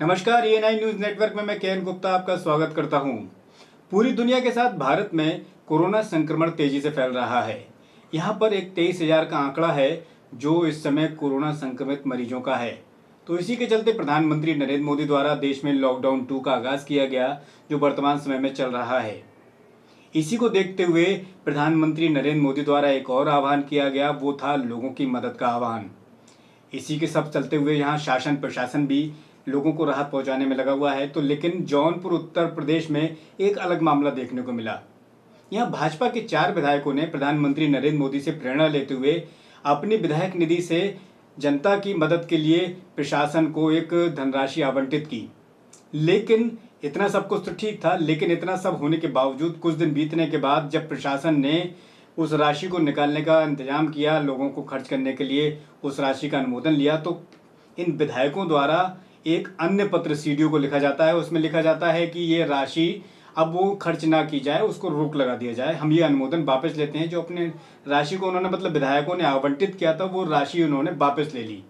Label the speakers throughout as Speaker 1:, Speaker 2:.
Speaker 1: नमस्कार, ENI news network में मैं केएन गुप्ता आपका स्वागत करता हूं। पूरी दुनिया के साथ भारत में कोरोना संक्रमण तेजी से फैल रहा है। यहां पर एक 23,000 का आंकड़ा है जो इस समय कोरोना संक्रमित मरीजों का है। तो इसी के चलते प्रधानमंत्री नरेंद्र मोदी द्वारा देश में लॉकडाउन 2 का आगाज किया गया, जो वर्तमान समय में चल रहा है। इसी को देखते हुए प्रधानमंत्री नरेंद्र मोदी द्वारा एक और आह्वान किया गया, वो था लोगों की मदद का आह्वान। इसी के सब चलते हुए यहाँ शासन प्रशासन भी लोगों को राहत पहुंचाने में लगा हुआ है। तो लेकिन जौनपुर उत्तर प्रदेश में एक अलग मामला देखने को मिला। यहाँ भाजपा के 4 विधायकों ने प्रधानमंत्री नरेंद्र मोदी से प्रेरणा लेते हुए अपनी विधायक निधि से जनता की मदद के लिए प्रशासन को एक धनराशि आवंटित की। लेकिन इतना सब कुछ तो ठीक था, लेकिन इतना सब होने के बावजूद कुछ दिन बीतने के बाद जब प्रशासन ने उस राशि को निकालने का इंतजाम किया, लोगों को खर्च करने के लिए उस राशि का अनुमोदन लिया, तो इन विधायकों द्वारा एक अन्य पत्र सीडीओ को लिखा जाता है। उसमें लिखा जाता है कि ये राशि अब वो खर्च ना की जाए, उसको रोक लगा दिया जाए, हम ये अनुमोदन वापस लेते हैं। जो अपने राशि को उन्होंने मतलब विधायकों ने आवंटित किया था, वो राशि उन्होंने वापस ले ली।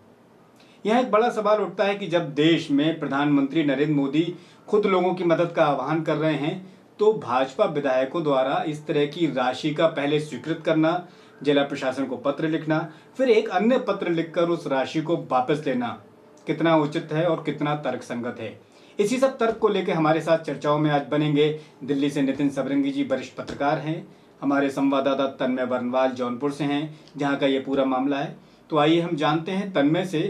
Speaker 1: यह एक बड़ा सवाल उठता है कि जब देश में प्रधानमंत्री नरेंद्र मोदी खुद लोगों की मदद का आह्वान कर रहे हैं, तो भाजपा विधायकों द्वारा इस तरह की राशि का पहले स्वीकृत करना, जिला प्रशासन को पत्र लिखना, फिर एक अन्य पत्र लिखकर उस राशि को वापस लेना कितना उचित है और कितना तर्कसंगत है। इसी सब तर्क को लेकर हमारे साथ चर्चाओं में आज बनेंगे दिल्ली से नितिन सबरंगी जी, वरिष्ठ पत्रकार हैं। हमारे संवाददाता तन्मय बरनवाल जौनपुर से हैं, जहां का ये पूरा मामला है। तो आइए हम जानते हैं तन्मय से।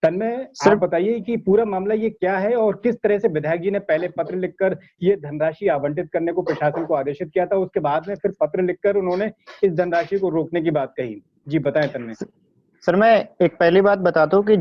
Speaker 1: तन्मय, आप बताइए कि पूरा मामला ये क्या है और किस तरह से विधायक जी ने पहले पत्र लिखकर ये धनराशि आवंटित करने को प्रशासन को आदेशित किया था, उसके बाद में फिर पत्र लिखकर उन्होंने इस धनराशि को रोकने की बात कही। जी बताएं तन्मय।
Speaker 2: सर, मैं एक पहली बात बताता हूँ कि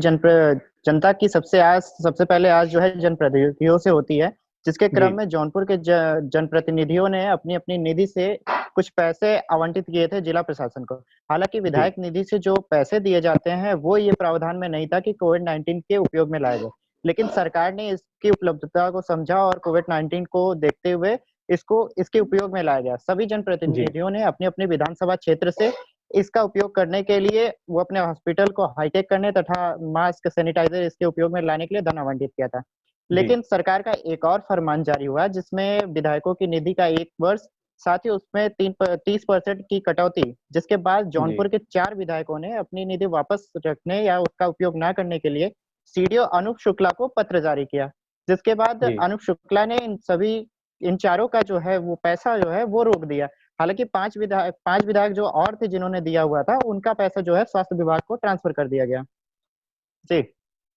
Speaker 2: जनता की सबसे पहले आज जो है जनप्रतिनिधियों से होती है, जिसके क्रम में जौनपुर के जनप्रतिनिधियों ने अपनी अपनी निधि से कुछ पैसे आवंटित किए थे जिला प्रशासन को। हालांकि विधायक निधि से जो पैसे दिए जाते हैं वो ये प्रावधान में नहीं था कि कोविड-19 के उपयोग में लाए जाए, लेकिन सरकार ने इसकी उपलब्धता को समझा और कोविड-19 को देखते हुए इसके उपयोग में लाया गया। सभी जनप्रतिनिधियों ने अपने अपने विधानसभा क्षेत्र से इसका उपयोग करने के लिए वो अपने हॉस्पिटल को हाईटेक करने तथा मास्क, सैनिटाइजर इसके उपयोग में लाने के लिए धन आवंटित किया था। लेकिन सरकार का एक और फरमान जारी हुआ जिसमें विधायकों की निधि का 1 वर्ष, साथ ही उसमें 30% की कटौती, जिसके बाद जौनपुर के 4 विधायकों ने अपनी निधि वापस रखने या उसका उपयोग न करने के लिए सीडीओ अनूप शुक्ला को पत्र जारी किया। जिसके बाद अनूप शुक्ला ने इन चारों का जो है वो पैसा जो है वो रोक दिया। हालांकि 5 विधायक जो और थे जिन्होंने दिया हुआ था, उनका पैसा जो है स्वास्थ्य विभाग को ट्रांसफर कर दिया गया। जी।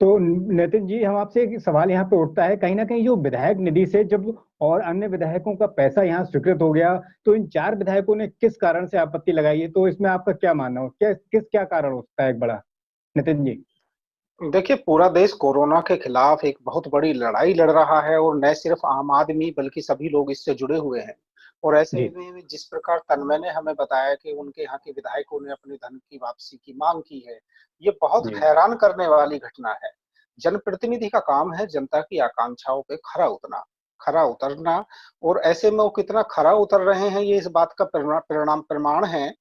Speaker 1: तो नितिन जी, हम आपसे एक सवाल यहाँ पे उठता है, कहीं ना कहीं जो विधायक निधि से जब और अन्य विधायकों का पैसा यहाँ स्वीकृत हो गया, तो इन 4 विधायकों ने किस कारण से आपत्ति लगाई है? तो इसमें आपका क्या मानना हो, क्या कारण हो सकता है एक बड़ा, नितिन जी?
Speaker 3: देखिए, पूरा देश कोरोना के खिलाफ एक बहुत बड़ी लड़ाई लड़ रहा है और न सिर्फ आम आदमी बल्कि सभी लोग इससे जुड़े हुए हैं। और ऐसे में जिस प्रकार तन्मय ने हमें बताया कि उनके यहाँ के विधायकों ने अपने धन की वापसी की मांग की है, ये बहुत हैरान करने वाली घटना है। जनप्रतिनिधि का काम है जनता की आकांक्षाओं पे खरा उतरना, और ऐसे में वो कितना खरा उतर रहे हैं ये इस बात का प्रमाण है।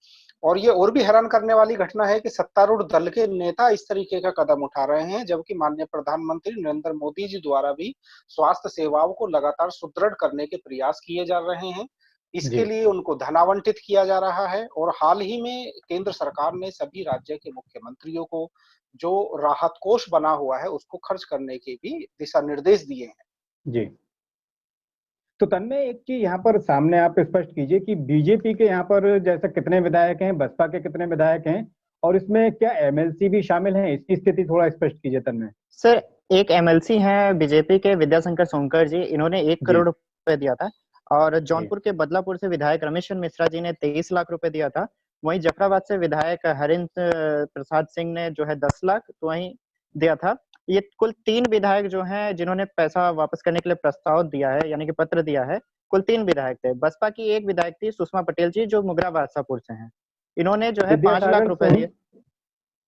Speaker 3: और ये और भी हैरान करने वाली घटना है कि सत्तारूढ़ दल के नेता इस तरीके का कदम उठा रहे हैं, जबकि माननीय प्रधानमंत्री नरेंद्र मोदी जी द्वारा भी स्वास्थ्य सेवाओं को लगातार सुदृढ़ करने के प्रयास किए जा रहे हैं। इसके लिए उनको धन आवंटित किया जा रहा है और हाल ही में केंद्र सरकार ने सभी राज्य के मुख्यमंत्रियों को जो राहत कोष बना हुआ है उसको खर्च करने के भी दिशा निर्देश दिए हैं।
Speaker 1: जी। तो तन्मय, एक चीज यहाँ पर सामने आप स्पष्ट कीजिए कि बीजेपी के यहाँ पर जैसा कितने विधायक हैं, बसपा के कितने विधायक हैं, और इसमें क्या एमएलसी भी शामिल हैं? इसकी स्थिति थोड़ा स्पष्ट कीजिए तन्मय।
Speaker 2: सर, एक एमएलसी हैं बीजेपी के विद्याशंकर सोनकर जी, इन्होंने 1 करोड़ रुपए दिया था। और जौनपुर के बदलापुर से विधायक रमेश्वर मिश्रा जी ने 23 लाख रुपए दिया था। वहीं जफराबाद से विधायक हरिंद्र प्रसाद सिंह ने जो है 10 लाख तो वहीं दिया था। ये कुल 3 विधायक जो हैं जिन्होंने पैसा वापस करने के लिए प्रस्ताव दिया है, यानी कि पत्र दिया है। कुल 3 विधायक थे। बसपा की एक विधायक थी सुषमा पटेल जी, जो मुगरा बादशाहपुर से हैं। इन्होंने जो है 5 लाख रुपए दिए।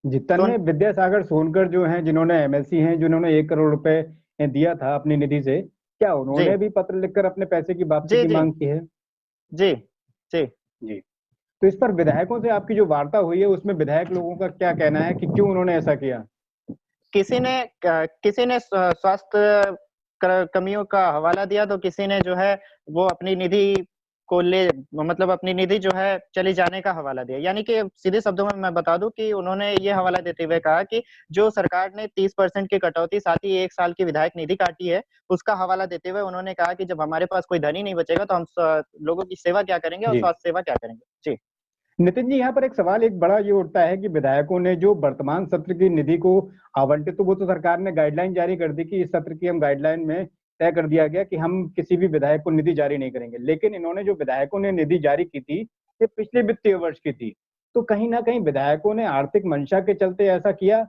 Speaker 1: जितने विद्यासागर सोनकर जो हैं, जिन्होंने एमएलसी हैं, जिन्होंने 1 करोड़ रुपए दिया था अपनी निधि से, क्या उन्होंने भी पत्र लिखकर अपने पैसे की वापसी की मांग की है?
Speaker 2: जी जी
Speaker 1: जी। तो इस पर विधायकों से आपकी जो वार्ता हुई है, उसमें विधायक लोगों का क्या कहना है कि क्यों उन्होंने ऐसा किया?
Speaker 2: किसी ने स्वास्थ्य कमियों का हवाला दिया, तो किसी ने जो है वो अपनी निधि को मतलब अपनी निधि जो है चली जाने का हवाला दिया। यानी कि सीधे शब्दों में मैं बता दूं कि उन्होंने ये हवाला देते हुए कहा कि जो सरकार ने 30% की कटौती, साथ ही 1 साल की विधायक निधि काटी है, उसका हवाला देते हुए उन्होंने कहा कि जब हमारे पास कोई धन ही नहीं बचेगा तो हम लोगों की सेवा क्या करेंगे और
Speaker 1: जी
Speaker 2: स्वास्थ्य सेवा क्या करेंगे। जी
Speaker 1: नितिन जी, यहाँ पर एक सवाल एक बड़ा ये उठता है कि विधायकों ने जो वर्तमान सत्र की निधि को आवंटित, तो वो तो सरकार ने गाइडलाइन जारी कर दी कि इस सत्र की हम गाइडलाइन में तय कर दिया गया कि हम किसी भी विधायक को निधि जारी नहीं करेंगे। लेकिन इन्होंने जो विधायकों ने निधि जारी की थी ये पिछले वित्तीय वर्ष की थी, तो कहीं ना कहीं विधायकों ने आर्थिक मंशा के चलते ऐसा किया,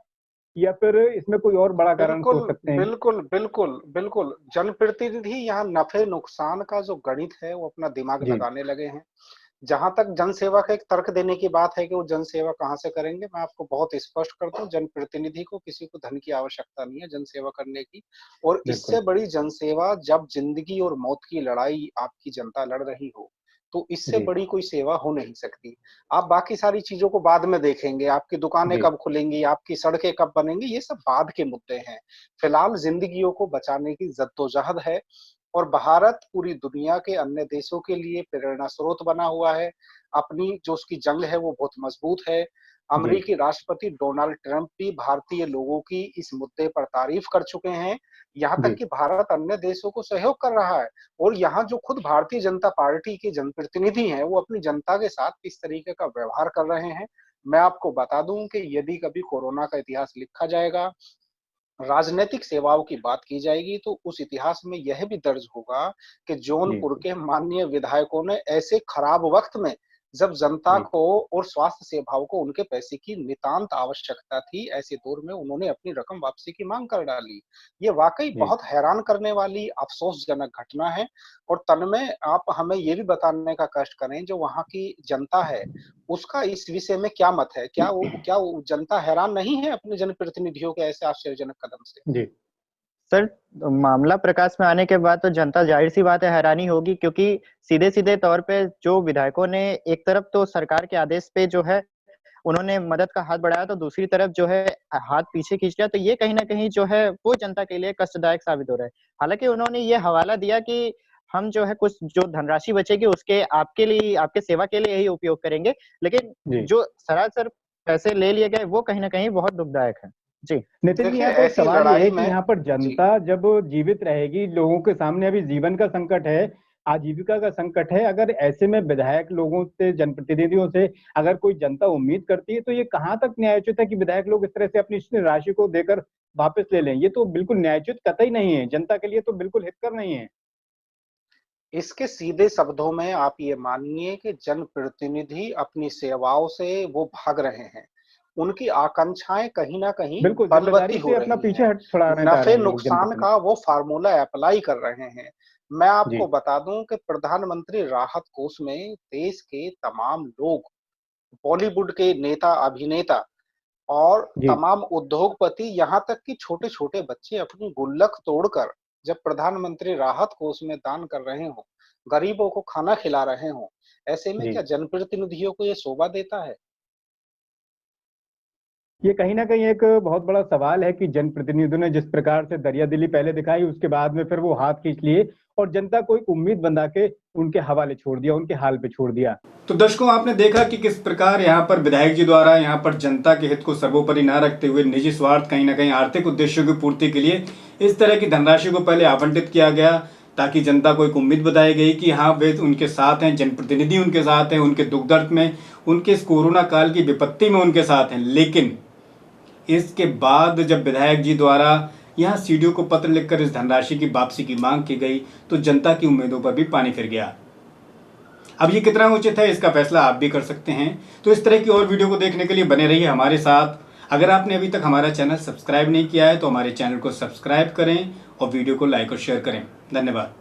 Speaker 1: या फिर इसमें कोई और बड़ा कारण
Speaker 3: बिल्कुल
Speaker 1: सोच सकते हैं?
Speaker 3: बिल्कुल बिल्कुल बिल्कुल जनप्रतिनिधि यहाँ नफे नुकसान का जो गणित है वो अपना दिमाग
Speaker 1: जी
Speaker 3: लगाने लगे हैं। जहां तक जनसेवा का एक तर्क देने की बात है कि वो जनसेवा कहाँ से करेंगे, मैं आपको बहुत स्पष्ट करता हूँ, जनप्रतिनिधि को किसी को धन की आवश्यकता नहीं है जनसेवा करने की। और
Speaker 1: बिल्कुल।
Speaker 3: इससे बड़ी जनसेवा जब जिंदगी और मौत की लड़ाई आपकी जनता लड़ रही हो, तो इससे
Speaker 1: जी
Speaker 3: बड़ी कोई सेवा हो नहीं सकती। आप बाकी सारी चीजों को बाद में देखेंगे, आपकी दुकानें
Speaker 1: जी
Speaker 3: कब खुलेंगी, आपकी सड़कें कब बनेंगी, ये सब बाद के मुद्दे हैं। फिलहाल जिंदगियों को बचाने की जद्दोजहद है और भारत पूरी दुनिया के अन्य देशों के लिए प्रेरणा स्रोत बना हुआ है। अपनी जो उसकी जंग है वो बहुत मजबूत है।
Speaker 1: जी
Speaker 3: अमेरिकी राष्ट्रपति डोनाल्ड ट्रंप भी भारतीय लोगों की इस मुद्दे पर तारीफ कर चुके हैं। यहाँ तक
Speaker 1: जी
Speaker 3: कि भारत अन्य देशों को सहयोग कर रहा है और यहाँ जो खुद भारतीय जनता पार्टी के जनप्रतिनिधि हैं, वो अपनी जनता के साथ किस तरीके का व्यवहार कर रहे हैं। मैं आपको बता दूं कि यदि कभी कोरोना का इतिहास लिखा जाएगा, राजनैतिक सेवाओं की बात की जाएगी, तो उस इतिहास में यह भी दर्ज होगा कि
Speaker 1: जी
Speaker 3: जौनपुर के माननीय विधायकों ने ऐसे खराब वक्त में, जब जनता
Speaker 1: जी
Speaker 3: को और स्वास्थ्य सेवाओं को उनके पैसे की नितांत आवश्यकता थी, ऐसे दौर में उन्होंने अपनी रकम वापसी की मांग कर डाली। ये वाकई
Speaker 1: जी
Speaker 3: बहुत हैरान करने वाली अफसोसजनक घटना है। और तन्मय आप हमें ये भी बताने का कष्ट करें, जो वहाँ की जनता है उसका इस विषय में क्या मत है? क्या वो जनता हैरान नहीं है अपने जनप्रतिनिधियों के ऐसे आश्चर्यजनक कदम से?
Speaker 1: जी
Speaker 2: सर, मामला प्रकाश में आने के बाद तो जनता जाहिर सी बात है हैरानी होगी, क्योंकि सीधे सीधे तौर पे जो विधायकों ने एक तरफ तो सरकार के आदेश पे जो है उन्होंने मदद का हाथ बढ़ाया, तो दूसरी तरफ जो है हाथ पीछे खींच लिया, तो ये कहीं ना कहीं जो है वो जनता के लिए कष्टदायक साबित हो रहा है। हालांकि उन्होंने ये हवाला दिया कि हम जो है कुछ जो धनराशि बचेगी उसके आपके लिए, आपके सेवा के लिए ही उपयोग करेंगे, लेकिन
Speaker 1: जी
Speaker 2: जो सरासर पैसे ले लिए गए वो कहीं ना कहीं बहुत दुखदायक है। जी
Speaker 1: नितिन जी,
Speaker 3: देखिए
Speaker 1: यहाँ पे एक
Speaker 3: ऐसी
Speaker 1: सवाल ये
Speaker 3: लड़ाई
Speaker 1: है कि
Speaker 3: में
Speaker 1: यहाँ पर
Speaker 3: जी,
Speaker 1: जनता जब जीवित रहेगी, लोगों के सामने अभी जीवन का संकट है, आजीविका का संकट है, अगर ऐसे में विधायक लोगों से, जनप्रतिनिधियों से अगर कोई जनता उम्मीद करती है, तो ये कहाँ तक न्यायोचित है कि विधायक लोग इस तरह से अपनी इस राशि को देकर वापस ले लें? ये तो बिल्कुल न्यायोचित कतई नहीं है, जनता के लिए तो बिल्कुल हितकर नहीं है।
Speaker 3: इसके सीधे शब्दों में आप ये मानिए कि जनप्रतिनिधि अपनी सेवाओं से वो भाग रहे हैं। उनकी आकांक्षाएं कहीं ना कहीं
Speaker 1: बिल्कुल
Speaker 3: बलवती
Speaker 1: जिम्मेदारी
Speaker 3: हो
Speaker 1: से अपना
Speaker 3: रही
Speaker 1: पीछे
Speaker 3: हैं।
Speaker 1: हट छुड़ाना चाह रहे
Speaker 3: नफे
Speaker 1: हैं ये लोग,
Speaker 3: नुकसान
Speaker 1: जनप्रतिनिधि।
Speaker 3: का वो फार्मूला अप्लाई कर रहे हैं। मैं आपको
Speaker 1: जी
Speaker 3: बता दूं कि प्रधानमंत्री राहत कोष में देश के तमाम लोग, बॉलीवुड के नेता अभिनेता और
Speaker 1: जी
Speaker 3: तमाम उद्योगपति, यहाँ तक कि छोटे छोटे बच्चे अपनी गुल्लक तोड़कर जब प्रधानमंत्री राहत कोष में दान कर रहे हो, गरीबों को खाना खिला रहे हो, ऐसे में
Speaker 1: जी
Speaker 3: क्या जनप्रतिनिधियों को ये शोभा देता है?
Speaker 1: ये कहीं ना कहीं एक बहुत बड़ा सवाल है कि जनप्रतिनिधियों ने जिस प्रकार से दरियादिली पहले दिखाई, उसके बाद में फिर वो हाथ खींच लिए और जनता को एक उम्मीद बंधा के उनके हवाले छोड़ दिया, उनके हाल पे छोड़ दिया। तो दर्शकों, आपने देखा कि किस प्रकार यहाँ पर विधायक जी द्वारा यहाँ पर जनता के हित को सर्वोपरि न रखते हुए निजी स्वार्थ, कहीं ना कहीं आर्थिक उद्देश्यों की पूर्ति के लिए इस तरह की धनराशि को पहले आवंटित किया गया, ताकि जनता को एक उम्मीद बताई गई कि हाँ वे उनके साथ हैं, जनप्रतिनिधि उनके साथ हैं, उनके दुख दर्द में, उनके इस कोरोना काल की विपत्ति में उनके साथ हैं। लेकिन इसके बाद जब विधायक जी द्वारा यहाँ सीडीओ को पत्र लिखकर इस धनराशि की वापसी की मांग की गई, तो जनता की उम्मीदों पर भी पानी फिर गया। अब ये कितना उचित है, इसका फैसला आप भी कर सकते हैं। तो इस तरह की और वीडियो को देखने के लिए बने रहिए हमारे साथ। अगर आपने अभी तक हमारा चैनल सब्सक्राइब नहीं किया है तो हमारे चैनल को सब्सक्राइब करें और वीडियो को लाइक और शेयर करें। धन्यवाद।